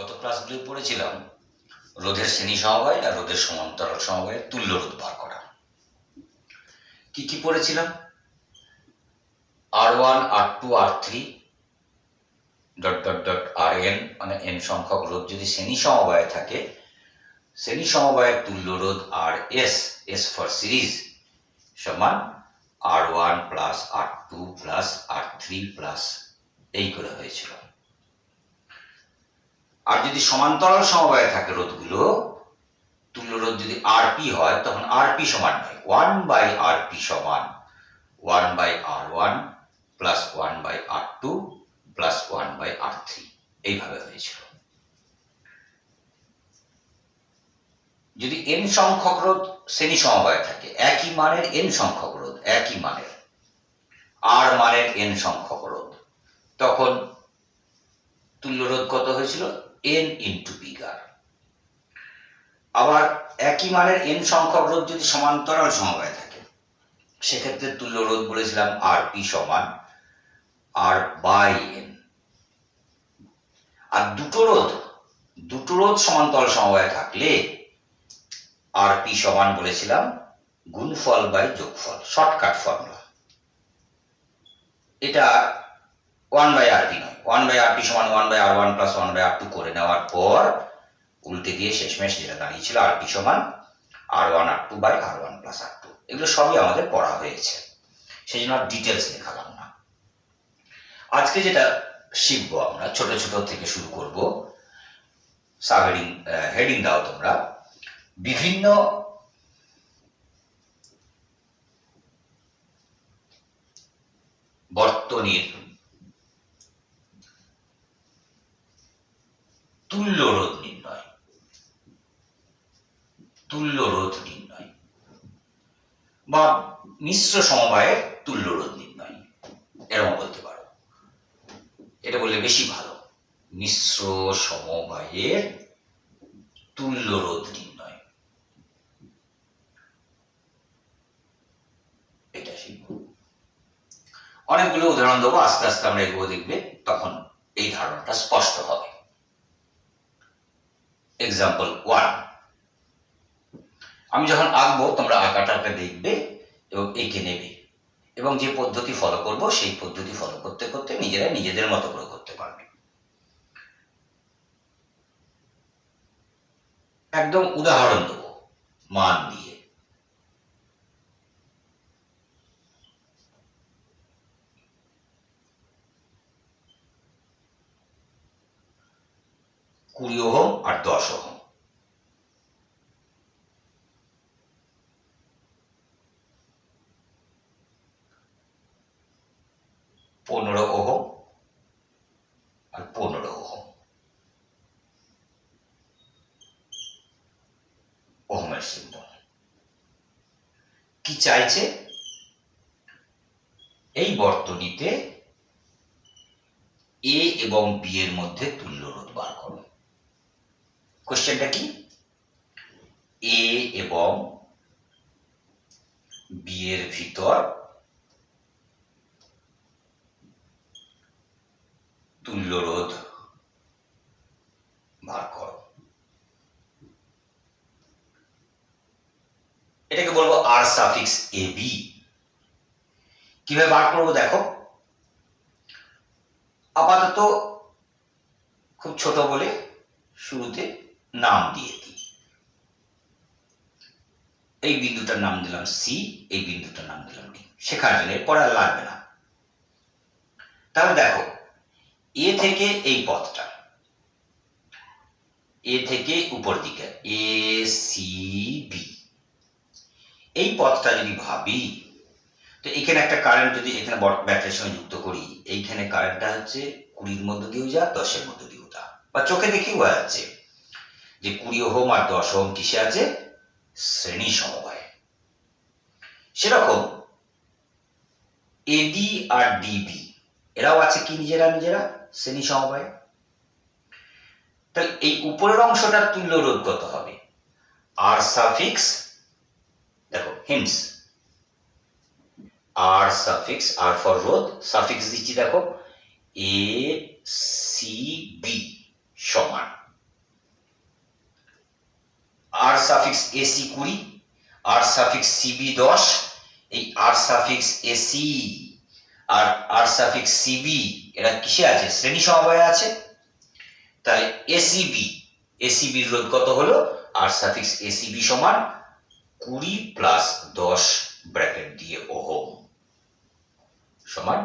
গত ক্লাসগুলো পড়েছিলাম রোধের শ্রেণী সমবায় আর রোধের সমান্তরাল সমবায়ের তুল্য রোধ বার করা। কি কি পড়েছিলাম? R1 R2 R3 dot dot dot Rn মানে n সংখ্যক রোধ যদি শ্রেণী সমবায়ে থাকে, শ্রেণী সমবায়ের তুল্য রোধ Rs, S ফর সিরিজ, সমান R1 plus R2 plus R3 plus এই করে হয়েছিল। আর যদি সমান্তরাল সমবায়ে থাকে রোধগুলো, তুল্য রোধ যদি Rp হয়, তখন Rp সমান নয়, 1/Rp সমান 1/R1 plus 1/R2 plus 1/R3 এইভাবে হয়েছিল। যদি n সংখ্যক রোধ শ্রেণী সমবায়ে থাকে, একই মানের n সংখ্যক রোধ, একই মানের R মানের n সংখ্যক রোধ, তখন তুল্য রোধ কত হয়েছিল? n into bigger. আবার একই মানের n সংখ্যক রোধ যদি সমান্তরাল সমবায়ে থাকে, সেক্ষেত্রে তুল্য রোধ বলেছিলাম Rp সমান R বাই n। আর দুটো রোধ সমান্তরাল সমবায়ে থাকলে Rp সমান বলেছিলাম গুণফল বাই যোগফল, শর্টকাট ফর্মুলা। এটা 1/Rp নয়, 1/Rp সমান 1/R1 প্লাস 1/R2 করে নেওয়ার পর উল্টে দিয়ে শেষমেশ যেটা দাঁড়িয়েছিল Rp সমান R1 R2 by R1 plus R2। এগুলো সবই আমাদের পড়া হয়েছে, সেই জন্য আর ডিটেলস লেখালাম না। আজকে যেটা শিখবো আমরা, ছোট ছোট থেকে শুরু করব। সাবহেডিং হেডিং দাও তোমরা, বিভিন্ন বর্তনীর তুল্য রোধ নির্ণয়, তুল্য রোধ নির্ণয় বা মিশ্র সমবায়ের তুল্য রোধ নির্ণয়, এরকম বলতে পারো। এটা বললে বেশি ভালো, মিশ্র সমবায়ের তুল্য রোধ নির্ণয়, এটা শিখব। অনেকগুলো উদাহরণ দেবো, আস্তে আস্তে আমরা এগুলো দেখবে, তখন এই ধারণাটা স্পষ্ট হবে। এক্সাম্পল 1, আমি যখন আঁকবো তোমরা আঁকাটাকে দেখবে এবং এঁকে নেবে, এবং যে পদ্ধতি ফলো করব সেই পদ্ধতি ফলো করতে করতে নিজেরা নিজেদের মতো করে করতে পারবে। একদম উদাহরণ দেবো মান দিয়ে। কুড়ি ওহম আর 10 ওহম, 15 ওহম আর 15 ওহম, ওহমের সিম্বল। কি চাইছে? এই বর্তনীতে এ এবং বি এর মধ্যে তুল্য রোধ বার করো। কোশ্চেনটা কি? এ এবং বি এর ভিতর তুল্য রোধ বার করো। এটাকে বলবো আর সাফিক্স এ বি। কিভাবে বার করবো দেখো, আপাতত খুব ছোট বলে শুরুতে নাম দিয়ে দিই। এই বিন্দুটার নাম দিলাম সি, এই বিন্দুটার নাম দিলাম ডি, শেখার জন্য, এরপর আর লাগবে না। তাহলে দেখো, এ থেকে এই পথটা, এ থেকে উপর দিকে এ সি বি, এই পথটা যদি ভাবি, তো এখানে একটা কারেন্ট যদি এখানে ব্যাটারির সঙ্গে যুক্ত করি, এইখানে কারেন্টটা হচ্ছে 20 মধ্য দিয়েও যা, 10 মধ্য দিয়েও যা, বা চোখে দেখেই বোঝা যাচ্ছে যে 20 ওহম আর 10 ওহম কিসে আছে? শ্রেণী সমবায়ে। সেরকম এডি আর ডিবি এরাও আছে কি নিজেরা নিজেরা শ্রেণী সমবায়ে। তাহলে এই উপরের অংশটার তুল্য রোধ কত হবে? আর সাফিক্স, দেখো hints, R suffix, R for রোধ, সাফিক্স দিচ্ছি দেখো, এ সি বি সমান R suffix AC 20, R suffix CB 10, এই আর সাফিক্স এসি আর আর সাফিক্স সিবি এরা কিসে আছে? শ্রেণী সমবায়ে আছে। তাহলে এসিবির রোধ কত হলো? আর সাফিক্স এসিবি সমান 20 প্লাস 10 ব্র্যাকেট দিয়ে ওহম সমান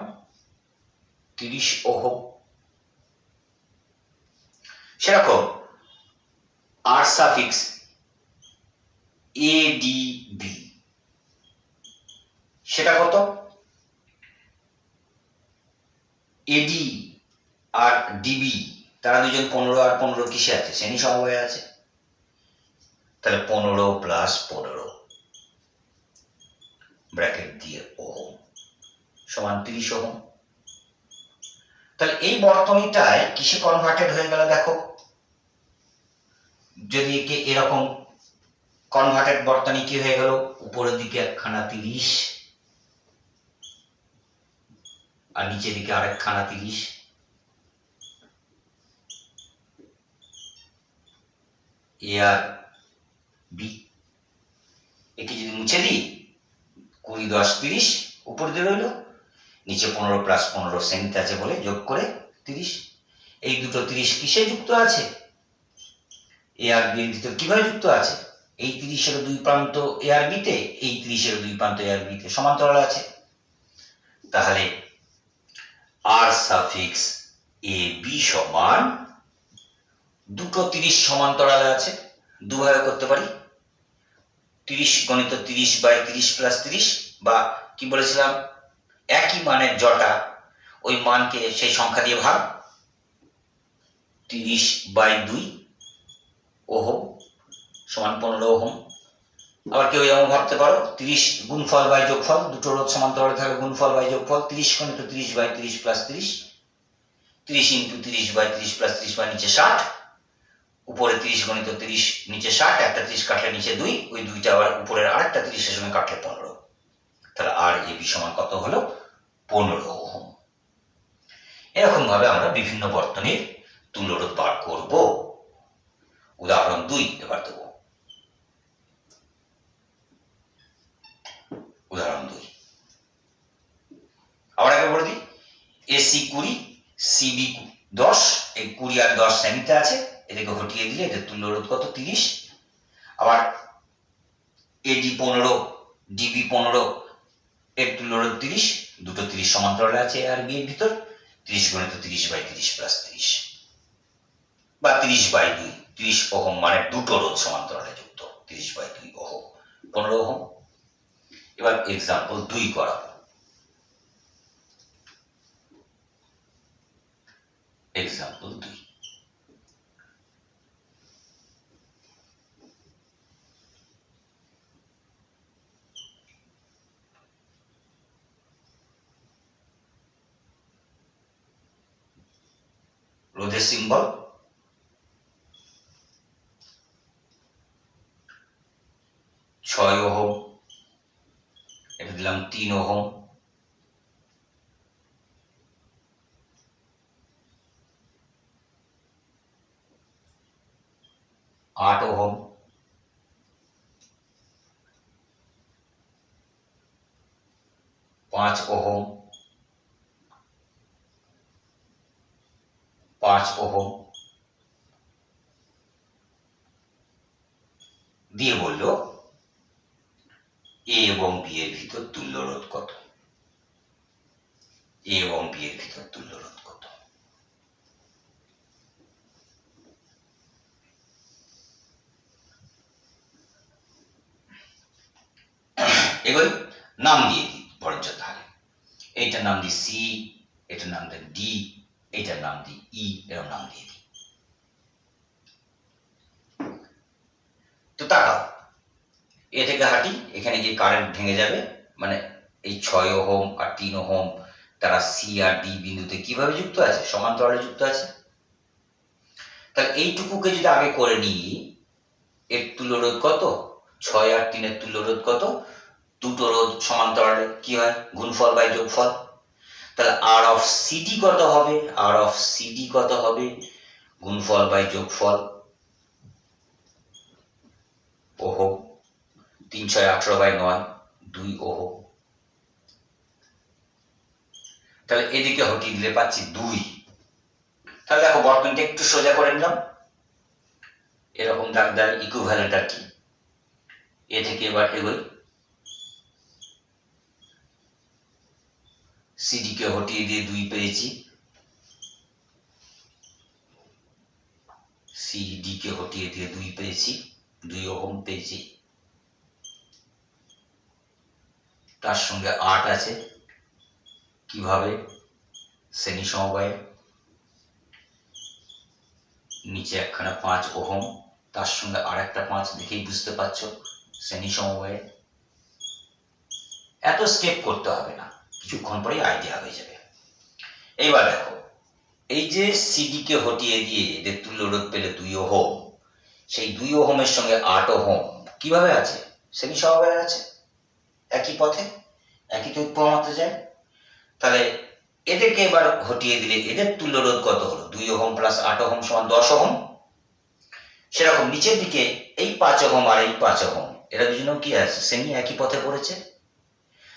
30 ওহম। সেরকম আর সাফিক্স এডিবি সেটা কত? এডি আর ডিবি তারা দুজন 15 আর 15 কিসে আছে? শ্রেণী সমবায়ে আছে। তাহলে 15 প্লাস 15 ব্র্যাকেট দিয়ে ওহম সমান 30 ওহম। তাহলে এই বর্তনীটায় কিসে কনভার্টেড হয়ে গেল দেখো। যদি একে এরকম কনভার্টেড বর্তনী কি হয়ে গেল? উপরের দিকে একখানা 30 আর নিচের দিকে আরেকখানা 30। এ আর বি একে যদি মুছে দিই 20 10 30 উপর দিয়ে রইল, নিচে 15 প্লাস 15 শ্রেণীতে আছে বলে যোগ করে 30। এই দুটো 30 কিসে যুক্ত আছে? এ আর বি এর ভিতর কিভাবে যুক্ত আছে? এই 30 এর দুই প্রান্ত এ আর বি তে, এই 30 এর দুই প্রান্ত এ আর বি তে সমান্তরাল আছে। তাহলে আর সাফিক্স এ বি সমান দুটো 30 সমান্তরালে আছে। দুভাবে করতে পারি, 30 গণিত 30 বাই 30 প্লাস 30, বা কি বলেছিলাম একই মানের জটা ওই মানকে সেই সংখ্যা দিয়ে ভাগ, 30 বাই 2 ওহম সমান 15 ওহম। আবার কেউ এমন ভাবতে পারো 30 গুণফল বাই যোগফল, দুটো রোধ সমান্তরালে থাকে, গুণফল বাই যোগফল 30 গণিত 30 by 30 plus 30, 30 into 30 by 30 plus 30 by নিচে 60, উপরে 30 গণিত 30 নিচে 60, একটা 30 কাটলে নিচে 2, ওই 2টা আবার উপরের আরেকটা 30 এর সঙ্গে কাটলে 15। তাহলে আর এ বি সমান কত হলো? 15 ওহম। এরকম ভাবে আমরা বিভিন্ন বর্তনীর তুল্যরোধ বার করব। উদাহরণ 2 এবার দেব। উদাহরণ 2 আবার একবার বলে দিই, এসি 20 সিবি 10, এই 20 আর 10 শ্রেণীতে আছে, এদিকে হটিয়ে দিলে এদের তুল্যরোধ কত? 30। আবার এডি 15 ডিবি 15 এর তুল্যরোধ 30, দুটো 30 সমান্তরালে আছে আর বি এর ভিতর, 30 গণিত 30 বাই 30 প্লাস 30 বা 30 বাই 2, 30 ওহম মানে দুটো রোধ সমান্তরালে যুক্ত, 30 বাই 2 ওহম 15 ওহম। এবার এক্সাম্পল 2 করা। এক্সাম্পল 2, রোধের সিম্বল 6 ওহম, এটা দিলাম 3 ওহম, 8 ওহম, 5 ওহম, 5 ওহম দিয়ে বলল এ এবং বি এর ভিতর তুল্যরোধ কত? এ এবং বি এর ভিতর তুল্যরোধ কত? এগুলো নাম দিয়ে দিই বরঞ্চ, তাহলে এইটার নাম দিই সি, এটার নাম দিই ডি, এইটার নাম দিই ই, এরকম নাম দিয়ে দিই। তো তাকাও, এ থেকে হাঁটি, এখানে গিয়ে কারেন্ট ভেঙে যাবে, মানে এই 6 ওহম আর 3 ওহম তারা সি আর ডি বিন্দুতে কিভাবে যুক্ত আছে? সমান্তরালে যুক্ত আছে। তাহলে এইটুকুকে যদি আগে করে নিই, এর তুল্যরোধ কত? 6 আর 3 এর তুল্যরোধ কত? দুটো রোধ সমান্তরালে কি হয়? গুণফল বাই যোগফল। তাহলে আর অফ সিডি কত হবে? আর অফ সিডি কত হবে? গুণফল বাই যোগফল। Ohm, 3 6 18/9 2 ohm. তাহলে এদিকে হটিয়ে দিলে পাচ্ছি 2। তাহলে দেখো বর্তনীটা একটু সোজা করে নিলাম, এরকম দাগ দেয়। ইকুইভ্যালেন্ট আর কি, এ থেকে এবার এগোই। সিডি কে হটিয়ে দিয়ে 2 পেয়েছি, সিডি কে হটিয়ে দিয়ে 2 পেয়েছি, 2 ওহম পেয়েছি। তার সঙ্গে 8 আছে, কিভাবে? শ্রেণী সমবায়ে নিচে একখানা 5 ওহম, তার সঙ্গে আর একটা 5, দেখেই বুঝতে পারছো শ্রেণী সমবায়ে। এত স্টেপ করতে হবে না, কিছুক্ষণ পরেই আইডিয়া হয়ে যাবে। এইবার দেখো, এই যে সিডি কে হটিয়ে দিয়ে এদের তুল্য রোধ পেলে 2 ওহম, সেই 2 ওহমের সঙ্গে 8 ওহম কিভাবে আছে? শ্রেণী সমবায়ে আছে, একই পথে, একই তড়িৎ প্রবাহ যায়। তাহলে এদেরকে এবার হটিয়ে দিলে এদের তুল্য রোধ কত হলো? 2 ওহম প্লাস 8 ওহম সমান 10 ওহম। সেরকম নিচের দিকে এই 5 ওহম আর এই 5 ওহম, এরা দুজনেও কি আছে? শ্রেণী একই পথে পড়েছে।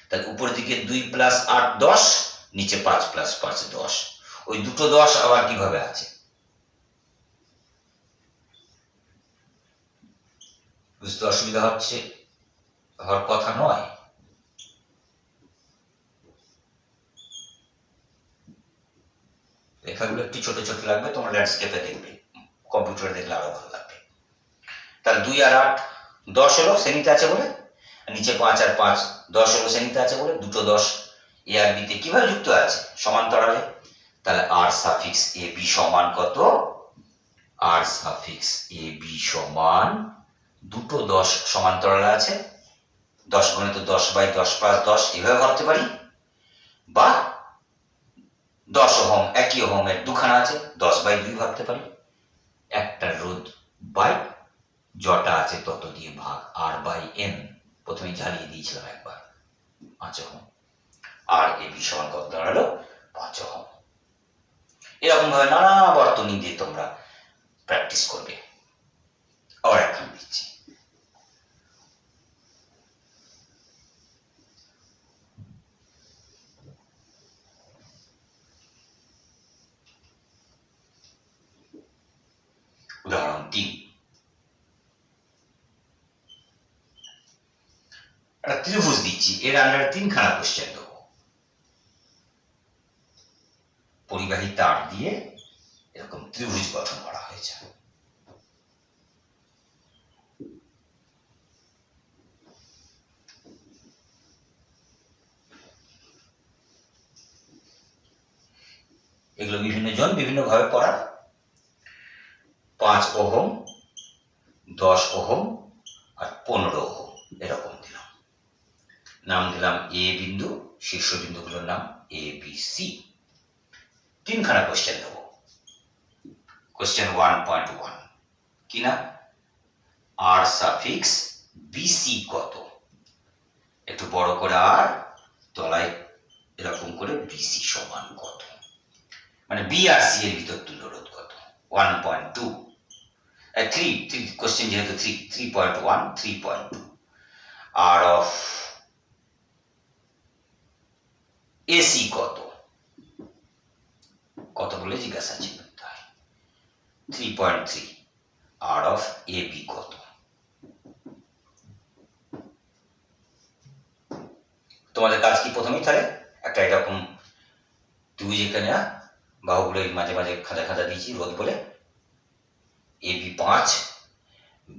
তাহলে উপরের দিকে 2 প্লাস 8 10, নিচে 5 প্লাস 5 10। ওই দুটো 10 আবার কিভাবে আছে? বুঝতে অসুবিধা হচ্ছে, হওয়ার কথা নয়। লেখাগুলো একটু ছোট ছোট লাগবে, তোমরা ল্যান্ডস্কেপে দেখবে, কম্পিউটারে দেখলে আরো ভালো লাগবে। তাহলে 2 আর 8 10 হলো শ্রেণীতে আছে বলে, নিচে 5 আর 5 10 হলো শ্রেণীতে আছে বলে, দুটো 10 এ আর বিতে কিভাবে যুক্ত আছে? সমান্তরালে। তাহলে আর সাফিক্স এ বি সমান কত? আর সাফিক্স এ বি সমান দুটো 10 সমান্তরালে আছে। 10 গুণিত 10/10 প্লাস 10 এভাবে ভাবতে পারি, বা 10 ওহম একই ওহমের দুখানা আছে, 10/2 ভাবতে পারি। একটা রোধ বাই যটা আছে তত দিয়ে ভাগ, আর বাই এন, প্রথমে ঝালিয়ে দিয়েছিলাম একবার, 5 ওহম। আর এ বি সমান কত দাঁড়ালো? 5 ওহম। এরকম ভাবে নানা বর্তনী দিয়ে তোমরা প্র্যাকটিস করবে। আবার একখান দিচ্ছি। উদাহরণ 3, একটা ত্রিভুজ দিচ্ছি, এর আন্ডারে 3খানা কোশ্চেন দেবো। পরিবাহী তার দিয়ে এরকম ত্রিভুজ গঠন করা হয়েছে। এগুলো বিভিন্ন জন বিভিন্ন ভাবে পড়া। 5 ওহম, 10 ওহম আর 15 ওহম এরকম দিলাম। নাম দিলাম এ বিন্দু, শীর্ষ বিন্দুগুলোর নাম এ বি সি। 3খানা কোশ্চেন দেবো। কোশ্চেন 1.1 কি না? আর সাফিক্স বিসি কত? একটু বড় করে আর, তলায় এরকম করে বিসি সমান কত, মানে বি আর সি এর ভিতর তুল্য রোধ কত? 1.2 3 কোশ্চেন যেহেতু 3.1 3.2। আর অফ এসি কত? কত বলে জিজ্ঞাসা ছিল, তাই 3.3। আর অফ এ বি কত? তোমাদের কাজ কি? প্রথমেই তাহলে একটা এরকম ত্রিভুজ এখানে বাহুগুলো মাঝে মাঝে খাঁজা খাঁজা দিয়েছি রোধ বলে, A B 5,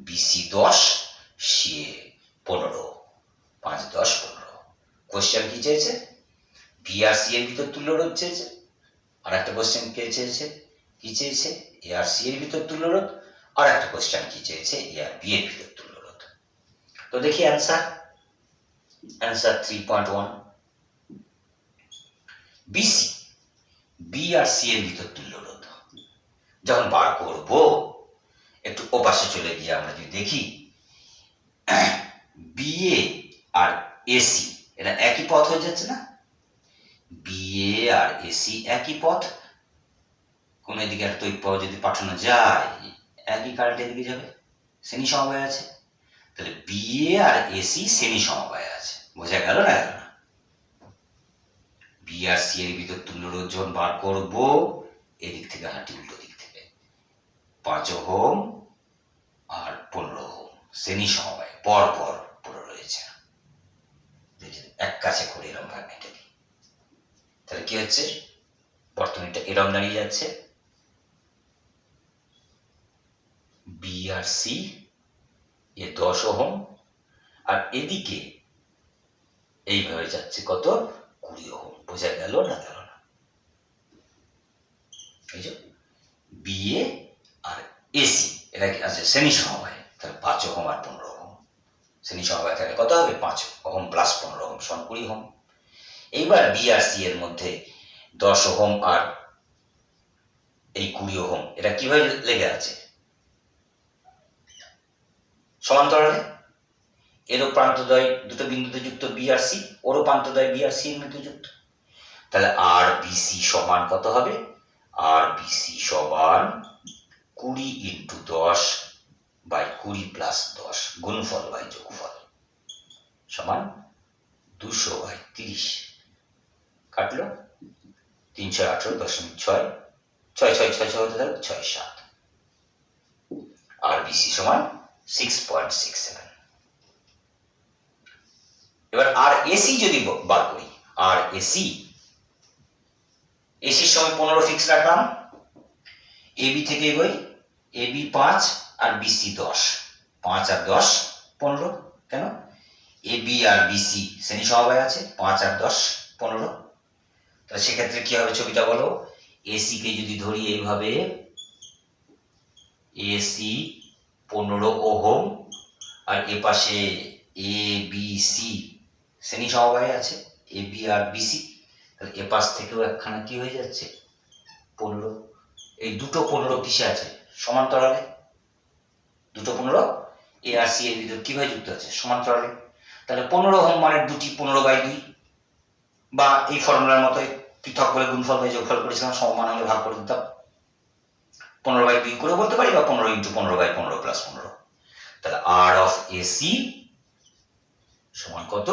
BC 10, C 15, 5 10 15। Question কি চেয়েছে? বি আর সি এর ভিতর তুল্য রোধ চেয়েছে। আর একটা কোশ্চেন কে চেয়েছে? কি চেয়েছে? এ আর সি এর ভিতর তুল্য রোধ। আর একটা কোশ্চেন কি চেয়েছে? এ আর বি এর ভিতর তুল্য রোধ। তো দেখি অ্যান্সার। অ্যান্সার 3.1। বিসি, বি আর সি এর ভিতর তুল্য রোধ যখন বার করব, একটু ওপাশে চলে গিয়ে আমরা যদি দেখি, বিএ আর এসি এটা একই পথ হয়ে যাচ্ছে না? বিএ আর এসি একই পথ। কোন এদিকে একটা তড়িৎ প্রবাহ যদি পাঠানো যায়, একই কারেন্ট এদিকে যাবে, শ্রেণী সমবায় আছে। তাহলে বিএ আর এসি শ্রেণী সমবায় আছে, বোঝা গেল না? গেল না? বি আর সি এর ভিতর তুল্য রোধ যখন বার করবো, এদিক থেকে হাঁটি উল্টো দিক থেকে, 5 ওহম আর 15 ওহম শ্রেণী সমবায় পর পর পড়ে রয়েছে, এক কাছে করে এরকম ভাবে এটা দিই। তাহলে কি হচ্ছে, বর্তনীটা এরকম দাঁড়িয়ে যাচ্ছে, বি আর সি এ 10 ওহম, আর এদিকে এইভাবে যাচ্ছে কত, 20 ওহম। বোঝা গেল না? গেল না? এই যে বিএ আর এসি এরা কি আছে, শ্রেণী সমবায়, তাহলে 5 ওহম আর 15 ওহম শ্রেণী সমবায় থাকলে কত হবে, 5 ওহম প্লাস 15 ওহম সমান 20 ওহম। এইবার বি আর সি এর মধ্যে 10 ওহম আর এই 20 ওহম এটা কিভাবে লেগে আছে, সমান্তরালে। এরও প্রান্তদ্বয় দুটো বিন্দুতে যুক্ত বি আর সি, ওরও প্রান্তদ্বয় বি আর সি এর মধ্যে যুক্ত। তাহলে আর বিসি সমান কত হবে, আর বিসি সমান 20 ইন্টু 10 বাই 20 প্লাস 10 গুণফল বাই যোগফল সমান 200 বাই 30। কাটলো 318.6, 6 6 6 6 হতে থাকবে 6 7, আর বিসি সমান 6.67। এবার আর এসি যদি বার করি, আর এসি এসির সময় 15 ফিক্স রাখলাম, এবি থেকে এগোই, এবি 5 আর বিসি 10, 5 আর 10 15। কেন, এবি আর বিসি শ্রেণী সমবায় আছে, 5 আর 10 15। তাহলে সেক্ষেত্রে কি হবে ছবিটা বলো, এসি কে যদি ধরি এইভাবে, এসি 15 ওহম, আর এ পাশে এ বি সি শ্রেণী সমবায় আছে, এ বি আর বিসি, তাহলে এ পাশ থেকেও একখানা কি হয়ে যাচ্ছে 15। এই দুটো 15 কিসে আছে, সমান্তরালে। দুটো 15 এ আর সি এর ভিতর কিভাবে যুক্ত আছে, সমান্তরালে। তাহলে 15 ওহম মানে দুটি 15/2, বা এই ফর্মুলার মতো পৃথক করে গুণফল বাই যোগফল করেছিলাম, সমান হলে ভাগ করে দিতাম, 15/2 করে বলতে পারি, বা 15 ইন্টু 15/15 প্লাস 15। তাহলে আর অফ এসি সমান কত,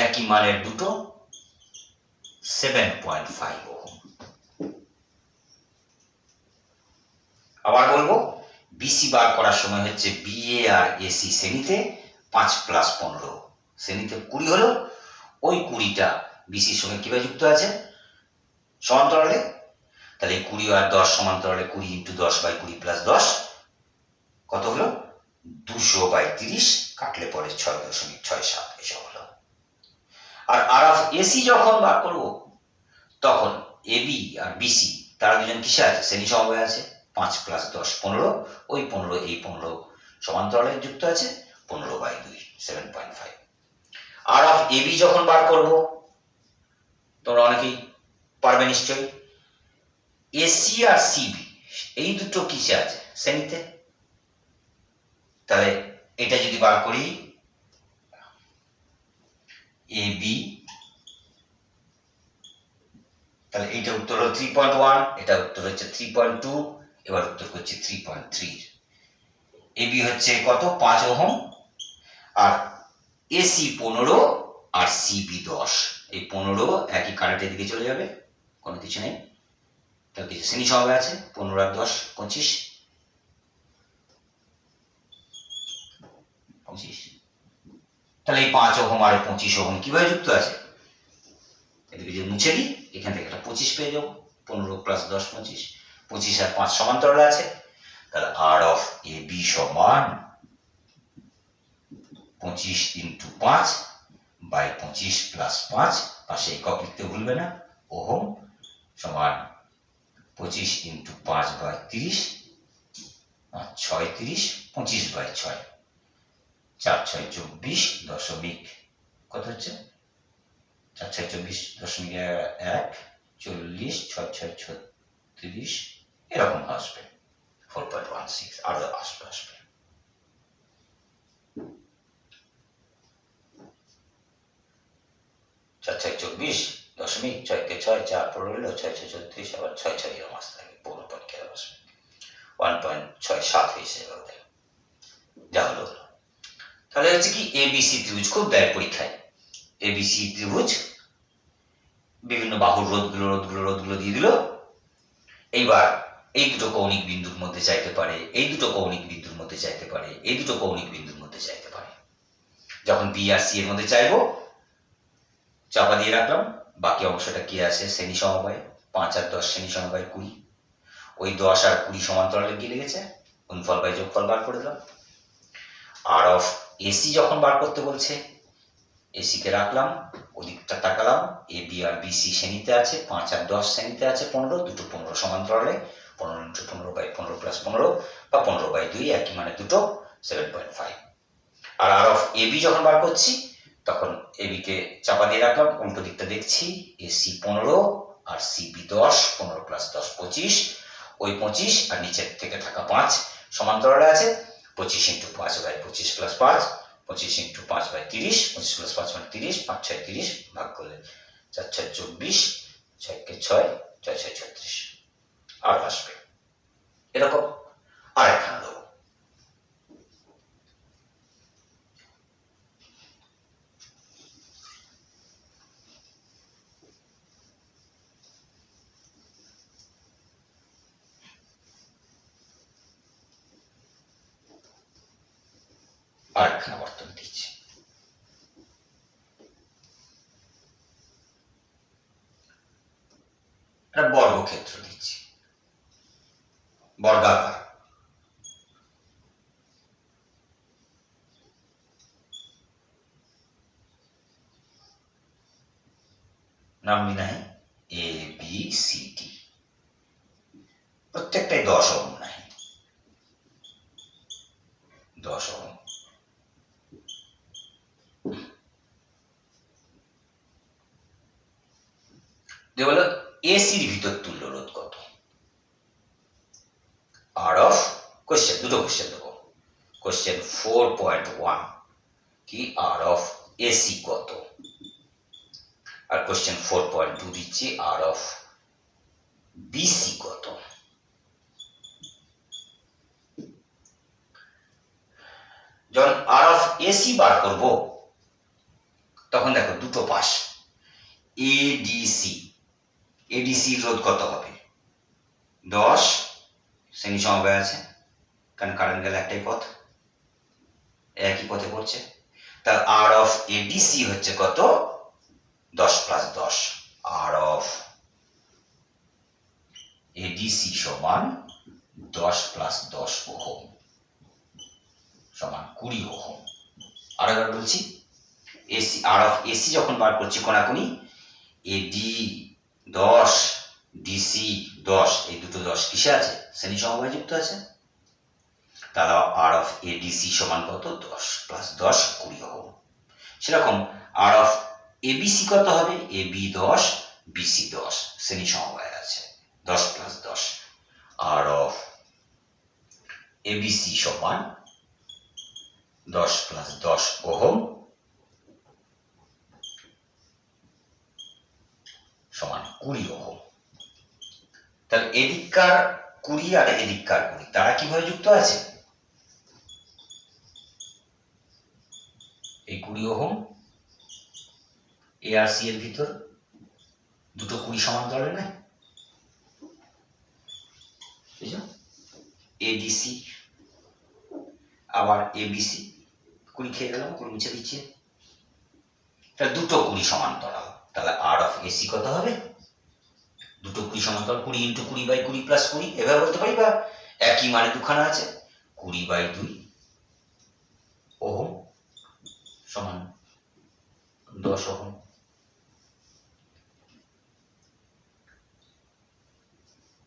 একই মানের দুটো 7.5 ওহম। আবার বলবো, বিসি বার করার সময় হচ্ছে বিএ আর এসি শ্রেণীতে 5 প্লাস 15 শ্রেণীতে 20 হলো, ওই 20টা বিসির সঙ্গে কিভাবে যুক্ত আছে, সমান্তরালে। তাহলে 20 আর 10 সমান্তরালে, 20 ইন্টু 10 বাই 20 প্লাস 10 কত হলো, 200/30, কাটলে পরে 6.67 এসব হলো। আর আর অফ এসি যখন বার করবো, তখন এবি আর বিসি তারা দুজন কিসে আছে, শ্রেণী সমবায় আছে, 5 প্লাস 10 15, ওই 15 এই 15 সমান্তরালে যুক্ত আছে, 15/2 7.5। আর অফ এবি যখন বার করব, তোমরা অনেকেই পারবে নিশ্চয়ই, এসি আর সিবি এই দুটো কিসে আছে, শ্রেণীতে। তাহলে এটা যদি বার করি, এবি, তাহলে এইটা উত্তর হলো 3.1, এটা উত্তর হচ্ছে 3.2, এবার উত্তর করছি 3.3। এবি হচ্ছে কত, 5 ওহম, আর এসি 15 আর সিবি 10, এই 15 একই কারেন্টের দিকে চলে যাবে, কোনো কিছু নেই, তার কিছু শ্রেণী সমবায় আছে, 15 আর 10 25। তাহলে এই 5 ওহম আর 25 ওহম কিভাবে যুক্ত আছে, এদিকে যদি মুছে দিই, এখান থেকে একটা 25 পেয়ে যাবো, 15 প্লাস 10 25, 25 আর 5 সমান্তরালে আছে। তাহলে আর অফ এ বি সমান 25 ইন্টু 5 বাই 25 প্লাস 5, পাশে একক লিখতে ভুলবে না, ওহম সমান 25 ইন্টু 5 বাই 30, 36, 25/6, 4 6 24 দশমিক কত হচ্ছে, 4 6 24.1, 40, 6 6 36, এরকম আসবে, 4.16, আরো আসবে। 4 6 24.6 কে 6 4 পড়লো, 6 6 36, আবার 6 6 এরকম আসতে থাকে, পুরো পরীক্ষা আসবে 1.67 হয়েছে, যা হলো। তাহলে হচ্ছে কি এবিসি ত্রিভুজ, খুব দেয় পরীক্ষায়। এবিসি ত্রিভুজ বিভিন্ন বাহুর রোধগুলো দিয়ে দিল। এইবার এই দুটো কৌণিক বিন্দুর মধ্যে চাইতে পারে, এই দুটো কৌণিক বিন্দুর মধ্যে চাইতে পারে, এই দুটো কৌণিক বিন্দুর মধ্যে চাইতে পারে। যখন বি আর সি এর মধ্যে চাইবো, চাপা দিয়ে রাখলাম। বাকি অংশটা কি আছে? শ্রেণী সমবায়। 5 আর 10 শ্রেণী সমবায় 20। ওই 10 আর 20 সমান্তরালে গিয়ে লেগেছে, গুণফল বাই যোগফল বার করে দিলাম। আর অফ এসি যখন বার করতে বলছে, এসি কে রাখলাম, ওদিকটা তাকালাম, A B R B C শ্রেণীতে আছে, 5 আর 10 শ্রেণীতে আছে 15, দুটো 15 সমান্তরালে, 15 × 15 বাই 15 প্লাস 15 বা 15 বাই 2 একই, মানে দুটো 7.5। আর আর অফ এবি যখন বার করছি, তখন এবি কে চাপা দিয়ে রাখলাম, উল্টো দিকটা দেখছি, এসি 15 আর সিবি 10, 15 প্লাস 10 25, ওই 25 আর নিচের থেকে থাকা 5 সমান্তরালে আছে, 25 × 5 বাই 25 প্লাস 5, 25 × 5 বাই 30, 25 প্লাস 5 মানে 30, 5 6 30, ভাগ করলে 4 6 24, 6 কে 6, 6 6 36, আর আসবে এরকম। আরেকখানা দেবো। আরেকখানা বর্তন দিচ্ছি। একটা বর্গক্ষেত্র দিচ্ছি, বর্গাকার। নামবি নাই, এ বি সি ডি, প্রত্যেকটাই 10 ওহম নাই, 10 ওহম। দিয়ে বলো এসির ভিতর তুল্য রোধ কত? আর অফ কোশ্চেন, দুটো কোশ্চেন দেবো। কোশ্চেন 4.1 কি আর অফ এসি কত, আর কোশ্চেন 4.2 দিচ্ছি আর অফ বিসি কত। যখন আর অফ এসি বার করব, তখন দেখো দুটো পাশ, এডিসি, এডিসি রোধ কত হবে? 10 শ্রেণী সমবায় আছে, কারণ কারেন্ট গেলে একটাই পথ, একই পথে পড়ছে। তার আর অফ এডিসি হচ্ছে কত? 10 প্লাস 10। আর অফ এডিসি সমান 10 প্লাস 10 ওহম সমান 20 ওহম। আরেকবার বলছি, এসি আর অফ এসি যখন বার করছি কোনাকুনি, এডি 10 ডিসি 10, এই দুটো 10 কিসে আছে? শ্রেণী সমবায় যুক্ত আছে। তাহলে আর অফ এডিসি সমান কত? 10 প্লাস 10 20 ওহম। সেরকম আর অফ এবিসি কত হবে? এবি 10 বিসি 10, শ্রেণী সমবায় আছে, 10 প্লাস 10। আর অফ এবিসি সমান 10 প্লাস 10 ওহম সমান 20 ওহম। তাহলে এদিককার 20 আর এদিককার 20, তারা কিভাবে যুক্ত আছে? এই 20 ওহম এ আর সি এর ভিতর দুটো 20 সমান্তরালে নাই, এডিসি আবার এবিসি, 20 খেয়ে গেলাম, 20 মুছে দিচ্ছি। তাহলে দুটো 20 সমান্তরাল, তাহলে আর অফ এসি কত হবে? দুটো 20 সমান্তরাল, 20 × 20 বাই 20 প্লাস 20, এভাবে বলতে পারি, বা একই মানে দুখানা আছে, 20 বাই 2 ওহম সমান 10 ওহম।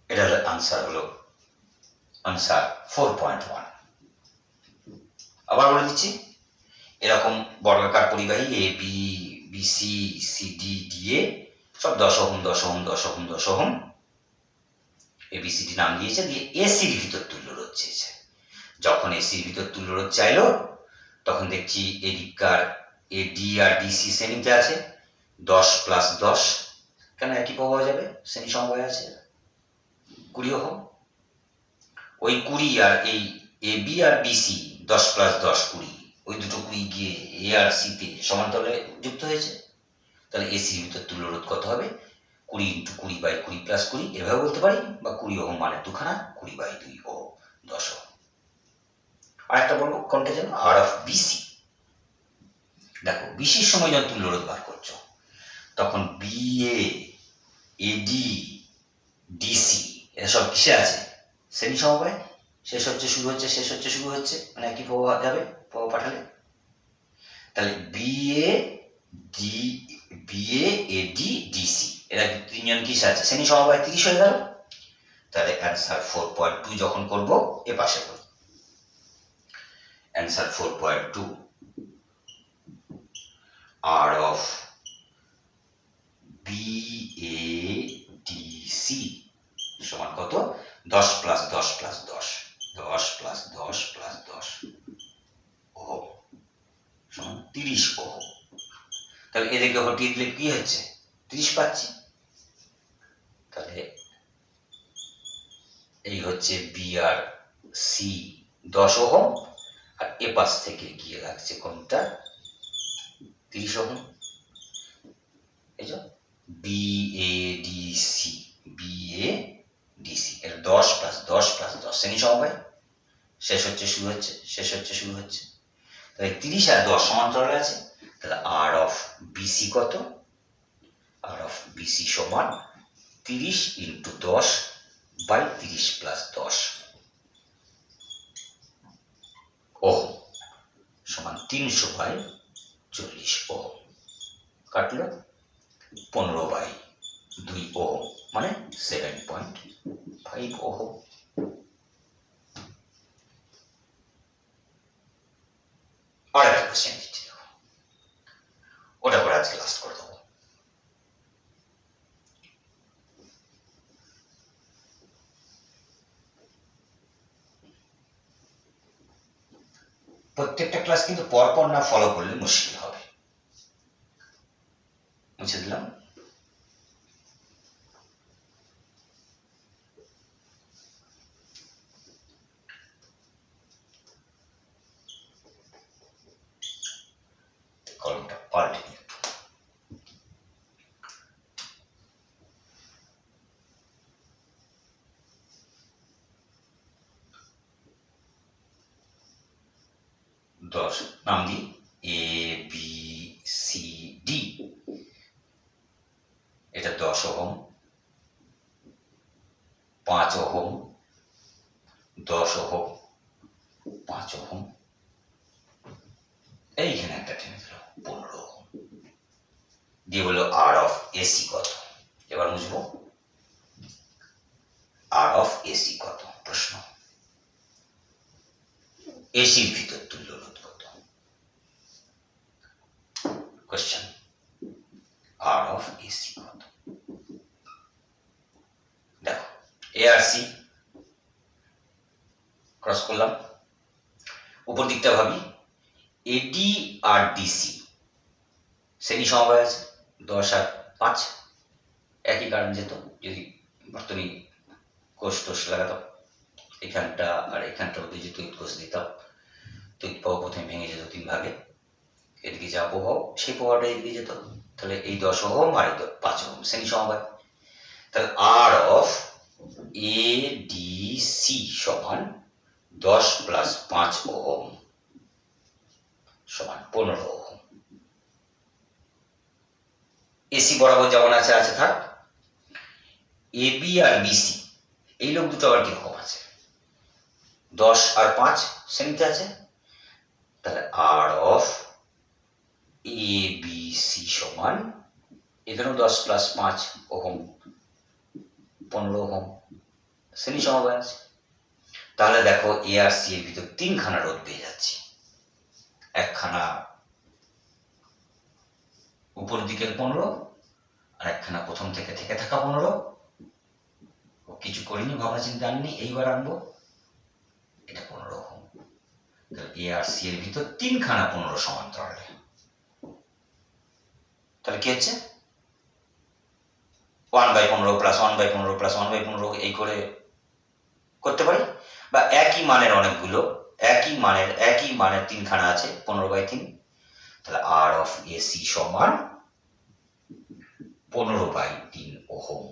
এটা হলো আনসার, হলো আনসার 4.1। আবার বলে দিচ্ছি, এরকম বর্গাকার পরিবাহী A B BC CD DA সব 10 ohm 10 ohm 10 ohm 10 ohm, ABCD নাম দিয়েছে, দিয়ে এসির ভিতর তুল্য রোধ চেয়েছে। যখন এসির ভিতর তুল্য রোধ চাইলো, তখন দেখছি এদিককার এডি আর ডিসি শ্রেণীতে আছে, 10 প্লাস 10, কেন একই পাওয়া যাবে, শ্রেণী সমবায় আছে, 20 ওহম। ওই 20 আর এই এবি আর বিসি 10 প্লাস 10 20, ওই দুটো কুড়ি গিয়ে এ আর সিতে সমান্তরালে যুক্ত হয়েছে। তাহলে এসির ভিতর তুল্যরোধ কত হবে? 20 × 20/20 + 20 এভাবে বলতে পারি, বা 20 ওহম মানে দুখানা, 20/2 ওহম, 10 ওহম। আর একটা বলবো কোনটা যেন, আর অফ বিসি। দেখো বিসির সময় যখন তুল্যরোধ বার করছো তখন বিএ, এডি, ডিসি এরা সব কিসে আছে? শ্রেণী সমবায়। শেষ হচ্ছে শুরু হচ্ছে, শেষ হচ্ছে শুরু হচ্ছে, মানে একই প্রবাহ যাবে, প্রবাহ পাঠালে। তাহলে বিএ, এডি, ডিসি এরা তিনজন কিসে আছে? শ্রেণী সমবায় 30 হয়ে গেল। তাহলে অ্যান্সার 4.2 যখন করব এ পাশে করব। অ্যান্সার 4.2 আর অফ বিএডিসি সমান কত? 10 + 10 + 10, 10 + 10 + 10 ওহম সমান 30 ওহম। তাহলে এদিকে হটিয়ে দিলে কি হচ্ছে? 30 পাচ্ছি। তাহলে এই হচ্ছে বি আর সি 10 ওহম, আর এ পাশ থেকে গিয়ে লাগছে কোনটা? 30 ওহম। এই যে বিএডিসি, এর 10 + 10 + 10 শ্রেণী সমবায়। শেষ হচ্ছে শুরু হচ্ছে, শেষ হচ্ছে শুরু হচ্ছে। তাহলে 30 আর 10 সমান্তরালে আছে। তাহলে আর অফ বিসি কত? আর অফ বিসি সমান 30 × 10/30 + 10 ওহম সমান 300/40 ওহম। কাটলো 15/2 ওহম মানে 7.5 ওহম। আর একটা কোশ্চেন দিচ্ছি, ওটা করে আজকে লাস্ট করে দেবো। প্রত্যেকটা ক্লাস কিন্তু পরপর না ফলো করলে মুশকিল হবে। মুছে দিলাম। কলমটা পাল্টে নিই একটু। দশ নাম দিই এ বি সি ডি। এটা 10 ওহম, 5 ওহম, 10 ওহম, 5 ওহম। এইখানে একটা টেনে দিল 15 ওহম। দিয়ে বললো আর অফ এসি কত? এবার বুঝবো আর অফ এসি কত। প্রশ্ন, এসির ভিতর তুল্যরোধ কত? কোশ্চেন, আর অফ এসি কত? দেখো এ আর সি ক্রস করলাম। উপর দিকটা ভাবি, এডি আর ডিসি শ্রেণী সমবায় আছে, 10 আর 5 একই কারণ যেত। যদি বর্তনী কোষ টোষ লাগাতাম, এখানটা আর এখানটা যদি তড়িৎ কোষ দিতাম, তড়িৎ প্রবাহ প্রথমে ভেঙে যেত 3 ভাগে। এদিকে যা প্রবাহ সেই প্রবাহটা এদিকে যেত। তাহলে এই 10 ওহম আর এই 5 ওহম শ্রেণী সমবায়। তাহলে আর অফ এ ডি সি সমান 10 + 5 ওহম সমান 15 ওহম। এসি বরাবর যেমন আছে আছে থাক। এ বি আর বিসি এই লোক দুটো আবার কিরকম আছে? 10 আর 5 শ্রেণীতে আছে। তাহলে আর অফ এ বি সি সমান এখানেও 10 + 5 ওহম 15 ওহম শ্রেণী সমবায় আছে। তাহলে দেখো এ আর সি এর ভিতর 3খানা রোধ পেয়ে যাচ্ছি। একখানা উপর দিকের 15, আর একখানা প্রথম থেকে থাকা 15। কিছু করিনি, ভাবনা চিন্তা আননি, এইবার আনবো। এটা 15 ওহম। এ আর সি এর ভিতর 3খানা 15 সমান্তরালে। তাহলে কি হচ্ছে? 1/15 + 1/15 + 1/15 এই করে করতে পারি, বা একই মানের অনেকগুলো একই মানের তিনখানা আছে 15/3, তাহলে আর অফ এসি সমান 15/3 ওহম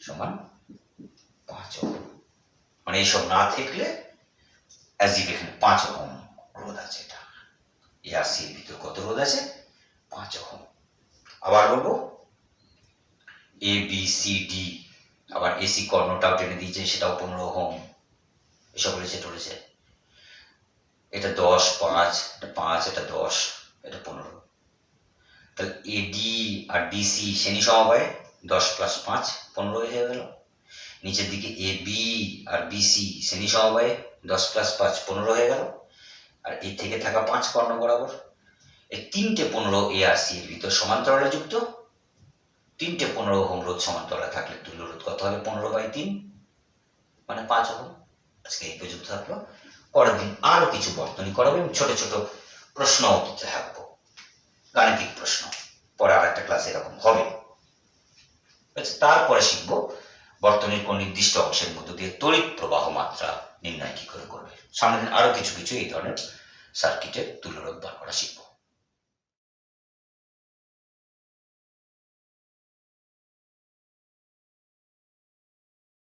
সমান 5 ওহম। মানে এইসব না থাকলে অ্যাজ ইফ এখানে 5 ওহম রোধ আছে। এটা এআরসি এর ভিতর কত রোধ আছে? 5 ওহম। আবার বলবো এ বি সি ডি, আবার এসি কর্ণটাও টেনে দিয়েছে, সেটাও 15 ওহম। এসব বলেছে টলেছে। এটা 10, 5, এটা 5, এটা 10, এটা 15। তাহলে এডি আর ডিসি শ্রেণী সমবায়ে 10 + 5 15 হয়ে গেল। নিচের দিকে এ বি আর বিসি শ্রেণী সমবায়ে 10 + 5 15 হয়ে গেল। আর এর থেকে থাকা 5 কর্ণ বরাবর এই তিনটে 15 এআরসি এর ভিতর সমান্তরালে যুক্ত। তিনটে 15 ওহম রোধ সমান্তরালে থাকলে তুল্য রোধ কত হবে? 15/3 মানে 5 ওহম। আজকে এই পর্যন্ত থাকলো। পরের দিন আরো কিছু বর্তনী করাবো এবং ছোট ছোট প্রশ্ন দিতে থাকবো, গাণিতিক প্রশ্ন। পরে আর একটা ক্লাস এরকম হবে। তারপরে শিখবো বর্তনীর কোন নির্দিষ্ট অংশের মধ্য দিয়ে তড়িৎ প্রবাহ মাত্রা নির্ণয় কি করে করবে। সামনের দিন আরো কিছু এই ধরনের সার্কিটের তুল্য রোধ বার করা শিখবো।